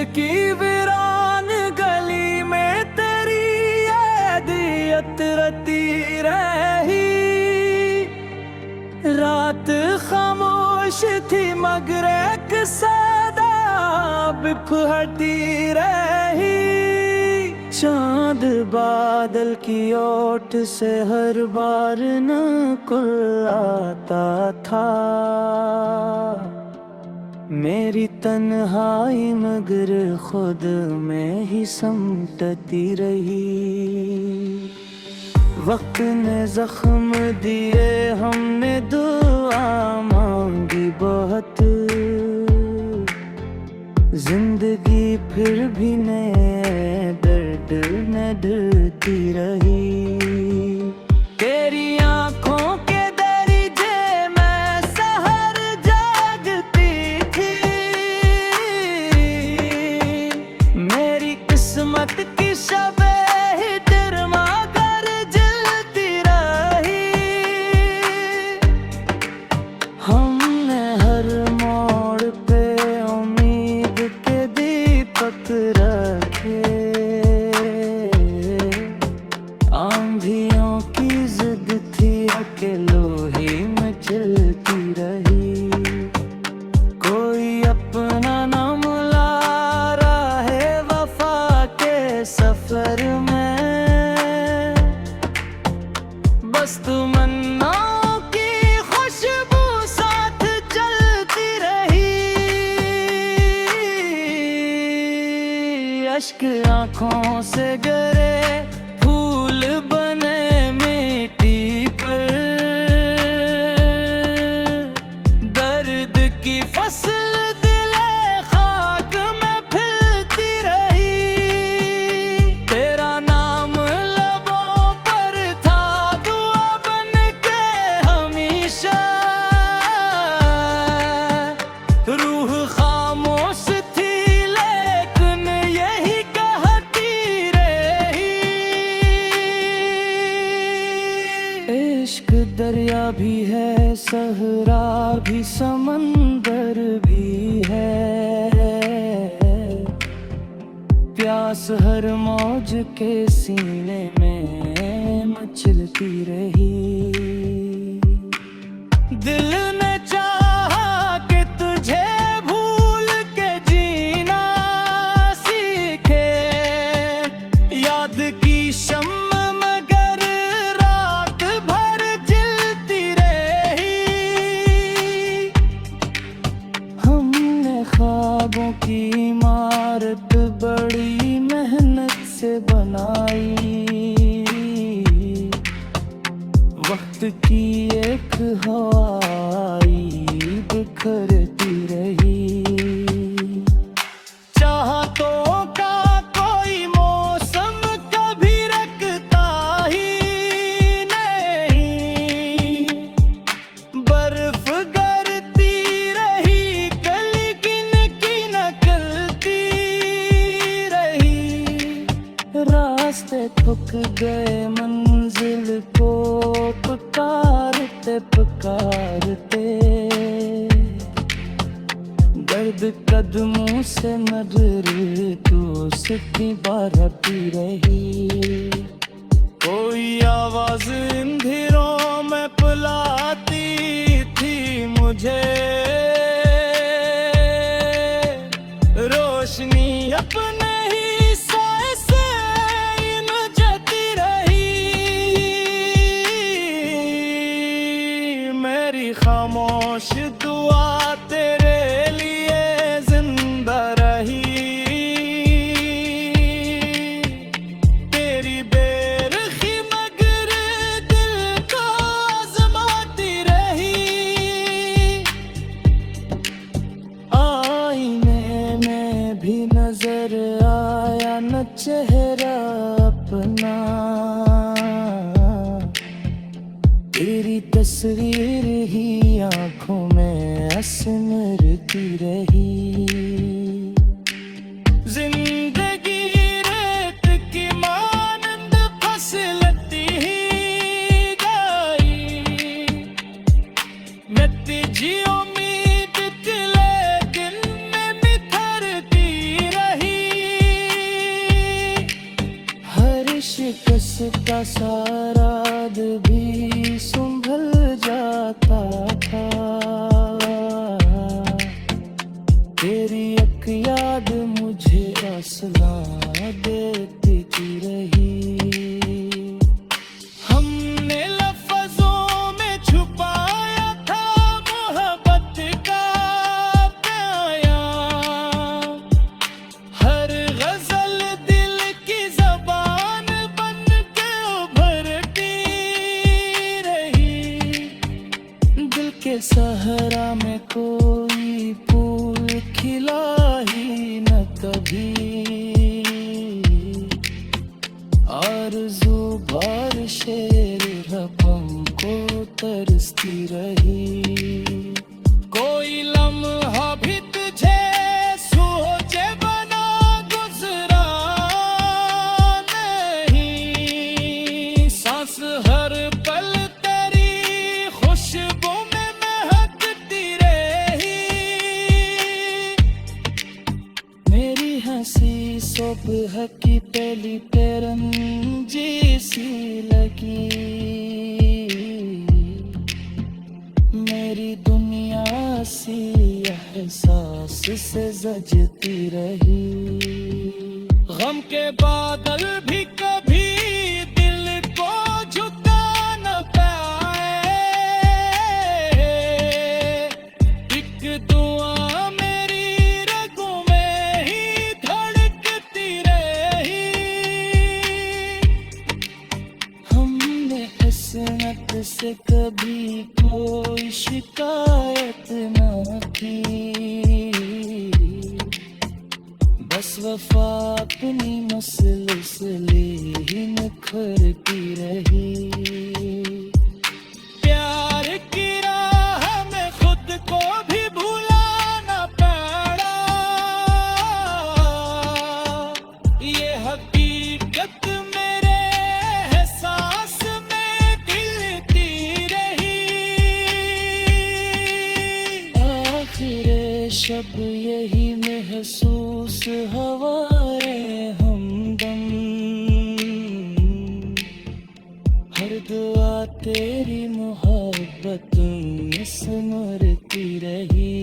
की वीरान गली में तेरी याद अतरती रही। रात खामोश थी मगर एक सदा बिफहटी रही। चांद बादल की ओट से हर बार नकुल आता था। मेरी तन्हाई मगर खुद में ही समटती रही। वक्त ने जख्म दिए, हमने दुआ मांगी बहुत। जिंदगी फिर भी नए दर्द न डरती रही। तेरी आंखों के दरिजे में सहर जागती थी। मेरी किस्मत की शबे ही डरमा कर जलती रही। हमने हर मोड़ पे उम्मीद के दीपक रखे। आंधियों की जिद थी के लोहे में चलती रही। कोई अपना ना मिला राहे वफा के सफर में। बस तमन्नाओं की खुशबू साथ चलती रही। अश्क आंखों से गिरे, फूल बने मिट्टी पर। दर्द की फसल दिले खाक में फिरती रही। तेरा नाम लबों पर था, दुआ बन के हमेशा। रूह खामोश थी लेकिन यही कहती रही। इश्क दरिया भी है, सहरा भी, समंदर भी है। प्यास हर मौज के सीने में मचलती रही। दिल ने चाहा कि तुझे भूल के जीना सीखे। याद की शम्म मगर रात भर जलती रही। हमने ख्वाबों की इमारत बड़ी मेहनत से बनाई। वक्त की एक हवाई बिखरती रही। चाहतों का कोई मौसम कभी रखता ही नहीं। बर्फ गिरती रही, कली गिन की नकलती रही। रास्ते थक गए, मंजिल को पुकारते पुकारते। दर्द कदमों से नजर तो सिद्धि बारती रही। कोई आवाज अंधेरों में बुलाती थी मुझे। रोशनी अपने ही साए से नचती रही। मेरी खामोश दुआ तेरे लिए जिंदा रही। तेरी बेरुखी मगर दिल को आजमाती रही। आईने में भी नजर आया न चेहरा अपना। तेरी तस्वीर ही आंखों में सिमरती रही। जिंदगी रेत की मानंद फसलती ही गई। मैं तुझी उम्मीद के लेकिन मैं बिखरती रही। शिकस्त सारा भी संभल जाता था। तेरी एक याद मुझे हौसला देती रही। हमने लफ्जों में छुपाया था मोहब्बत का प्यार। हर गजल दिल की ज़बान बन के उभरती रही। दिल के सहरा में कोई फूल खिला ही न कभी। आरज़ू बार शेर रबम को तरसती रही। कोई लम्हा भी तुझे सोचे बना गुजरा नहीं। सांस हर पल तेरी खुशबू में महकती रही। मेरी हंसी सुबह की पहली पेरंजी सी लगी। मेरी दुनिया सी एहसास से सजती रही। गम के बादल भी कभी दिल को झुका न पाए। एक दुआ मेरी रगों में ही धड़कती रही। हमने हसनत से कभी कोई शिकायत न की। बस वफा अपनी मसलसले ही निखरती रही। प्यार की राह में खुद को भी भुलाना पड़ा। ये हकीकत मेरे एहसास में गिरती रही। आखिर शब यही महसूस हवारे हमदम। हर दुआ तेरी मोहब्बत में सिमरती रही।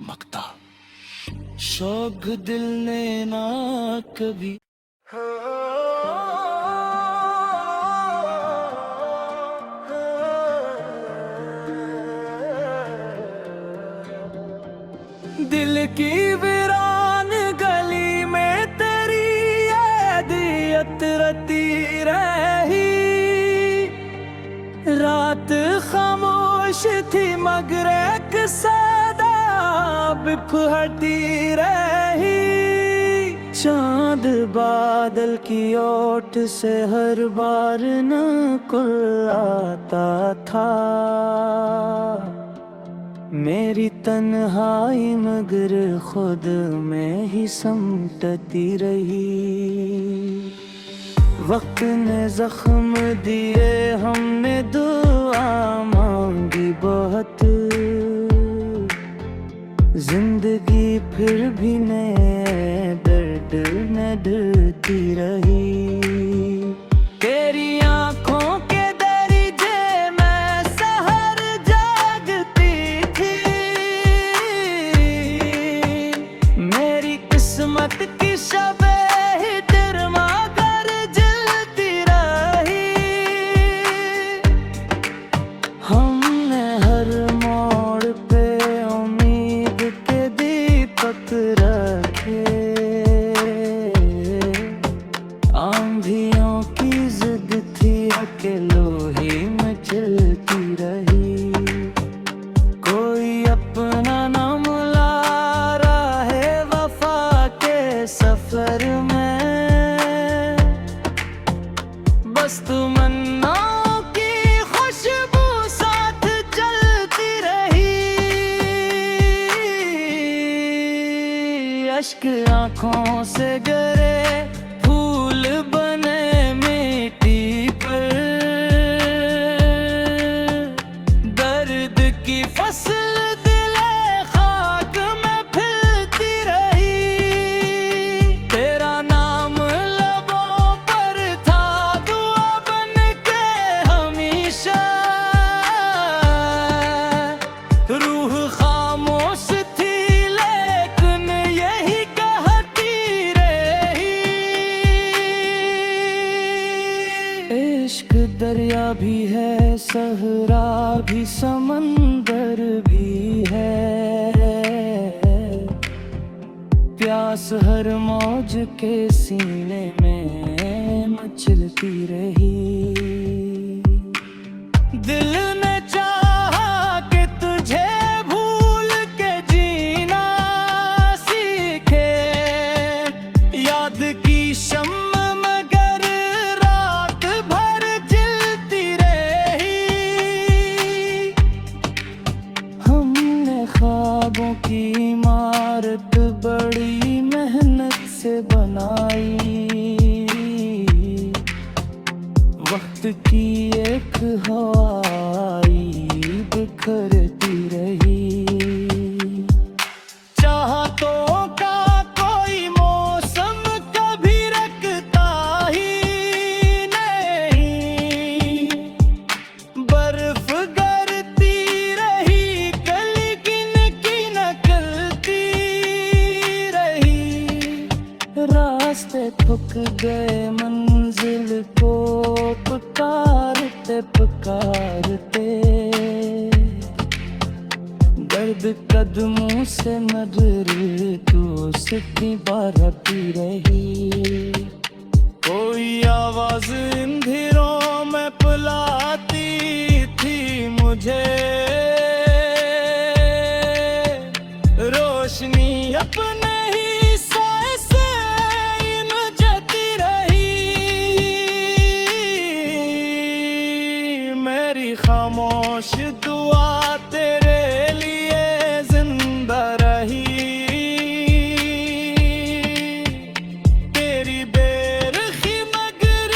मकता शौक दिल ने ना कभी। दिल की वीरान गली में तेरी यादियत रती रही। रात खामोश थी मगर एक सदा बिखरती रही। चांद बादल की ओट से हर बार नकुल आता था। मेरी तन्हाई मगर खुद में ही समटती रही। वक्त ने जख्म दिए हमने दुआ मांगी बहुत। जिंदगी फिर भी नए दर्द न डरती रही। तेरी आँखों के दरिजे में सहर जागती थी। मेरी किस्मत की शबे ही डरमा कर जलती रही। हमने हर मोड़ पे उम्मीद के दीपक रखे। आंधियों की जिद थी के लोहे में चलती रही। कोई अपना ना मुला राहे वफा के सफर में। बस तमन्नाओं की खुशबू साथ चलती रही। अश्क आंखों से गिरे फूल बने मिट्टी पर। दर्द की फसल दिले खाक में फिरती रही। तेरा नाम दरिया भी है, सहरा भी, समंदर भी है। प्यास हर मौज के सीने में मचलती रही। दिल ने चाहा कि तुझे भूल के जीना सीखे, याद की शम्म मगर रात भर जलती रही। हमने ख्वाबों की इमारत बड़ी मेहनत से बनाई। वक्त की एक हवाई बिखरती रही। चाहतों का कोई मौसम कभी रखता ही नहीं। बर्फ गिरती रही, कली गिन की नकलती रही। रास्ते थक गए, मंजिल को पुकारते पुकारते। दर्द कदमों से नजर तो सिद्धि बारती रही। कोई आवाज अंधेरों में बुलाती थी मुझे। रोशनी अपने ही साए से जती रही। मेरी खामोश दुआ तेरे लिए जिंदा रही। तेरी बेरखी मगर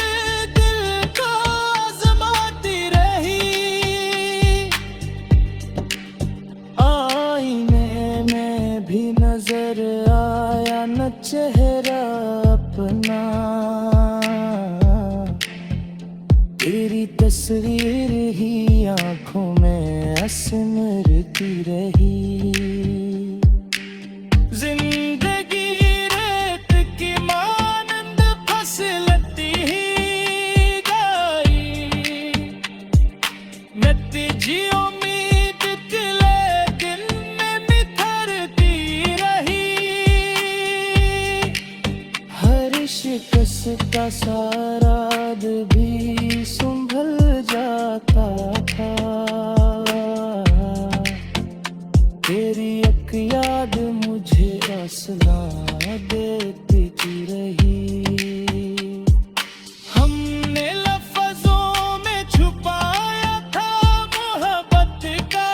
दिल को आजमाती रही। आईने में भी नजर आया न चेहरा अपना। तेरी तस्वीर ही आंखों में सिमरती रही। जिंदगी रेत की मानंद फिसलती ही गई। नतीजी उम्मीद तिले दिन में निथरती रही। हर शिकस्त का सारा भी संभल जाता था। तेरी एक याद मुझे हौसला देती रही। हमने लफ्जों में छुपाया था मोहब्बत का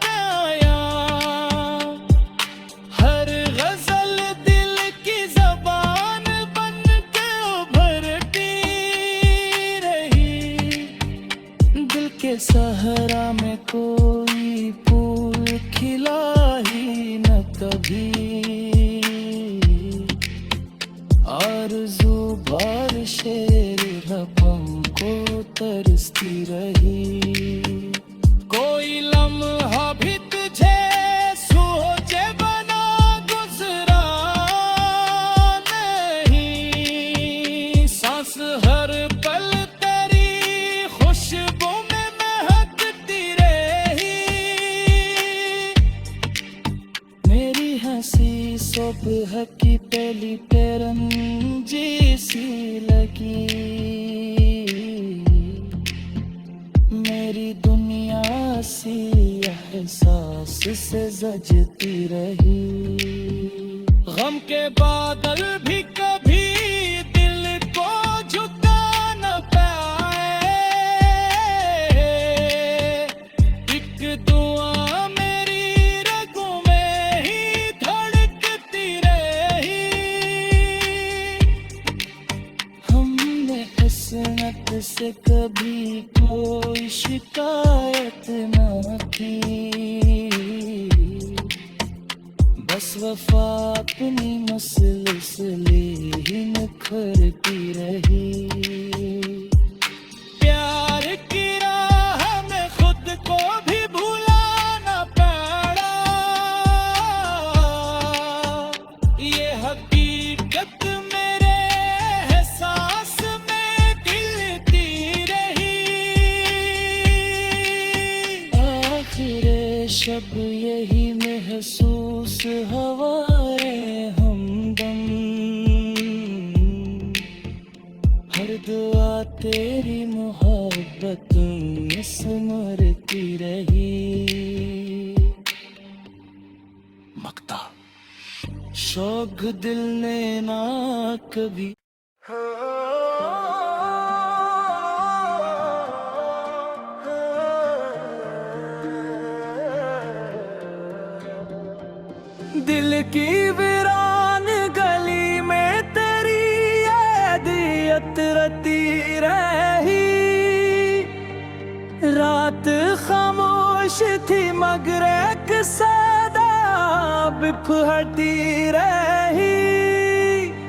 प्यार। हर गजल दिल की ज़बान बन के उभरती रही। दिल के सहरा में कोई फूल खिला ही न कभी। आरज़ू बारिशे रबम को तरसती रही। कोई लम्हा भी तुझे सोचे बना गुजरा नहीं। सांस हर पल तेरी खुशबू में महकती रही। मेरी हंसी सुबह की पहली तेरंजी सी लगी। मेरी दुनिया सी एहसास से जजती रही। गम के बादल भी कभी दिल को झुका न पाए। एक दुआ मेरी रगों में ही धड़कती रही। हमने किस्मत से कभी कोई शिकायत न की। बस वफा अपनी मसलसले ही निखरती रही। प्यार की राह में खुद को भी भुलाना पड़ा। ये हकीकत मेरे एहसास में गिरती रही। दुआ तेरी मोहब्बत में सिमरती रही। मकता शौक दिल ने ना कभी दिल की वीरान गली में तेरी यादियत रती रही। रात खामोश थी मगर एक सदा बिफरती रही।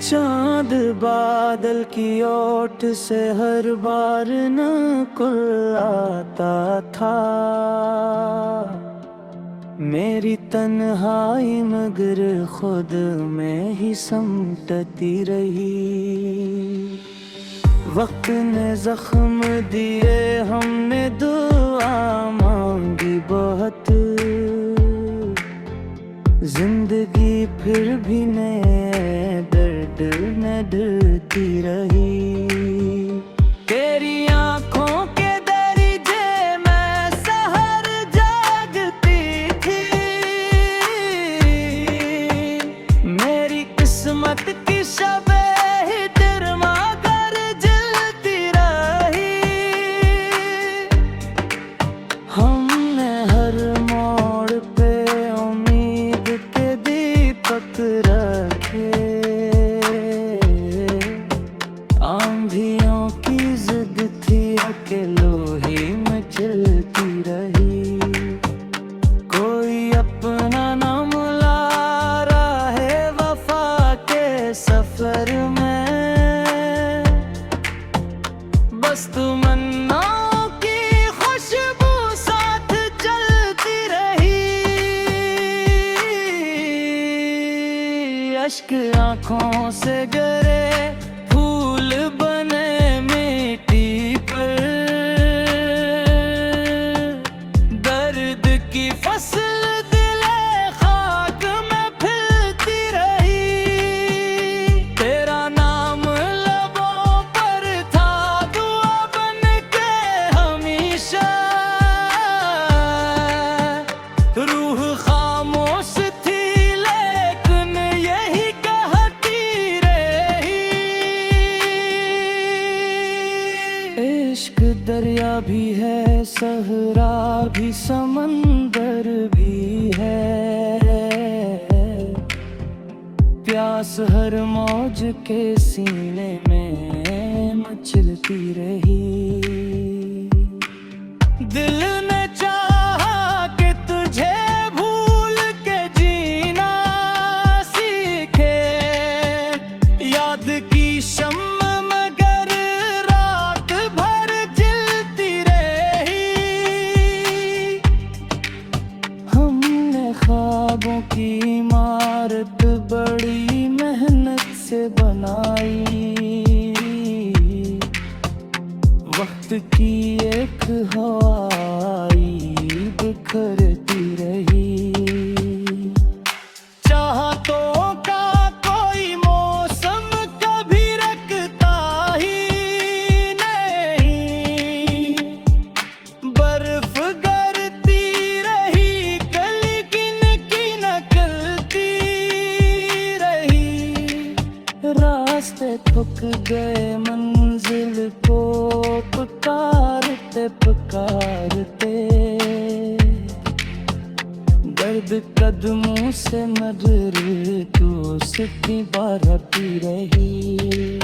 चांद बादल की ओट से हर बार नकुल आता था। मेरी तन्हाई मगर खुद में ही समटती रही। वक्त ने जख्म दिए हमने दुआ मांगी बहुत। जिंदगी फिर भी नए दर्द में डरती रही। तेरी आंखों के दरिजे में सहर जागती थी। मेरी किस्मत की शबे ही डरमा कर जलती रही। हमने हर मोड़ पे उम्मीद के दीपक रखे। आंधियों की जिद थी के लोहे में चलती रही। कोई अपना ना मिला राहे वफा के सफर में। बस तमन्नाओं की खुशबू साथ चलती रही। अश्क आंखों से गिरे फूल बने मिट्टी पर। दर्द की फसल दिले खाक में फिरती रही। तेरा नाम लबों पर था दुआ बन के हमेशा। रूह खामोश थी लेकिन यही कहती रही। इश्क दरिया भी है सहरा भी समंदर भी है। प्यास हर मौज के सीने में मचलती रही। दिल ने चाहा कि तुझे भूल के जीना सीखे। याद की शम्म मगर रात भर जलती रही। हमने ख्वाबों की इमारत बड़ी मेहनत से बनाई। वक्त की एक हवाई बिखरती रही। चाहतों का कोई मौसम कभी रखता ही नहीं। बर्फ गिरती रही कली गिन की नकलती रही। रास्ते थक गए मंजिल को पुकारते पुकारते। दर्द कदमों से मगर दोस्ती बारती रही।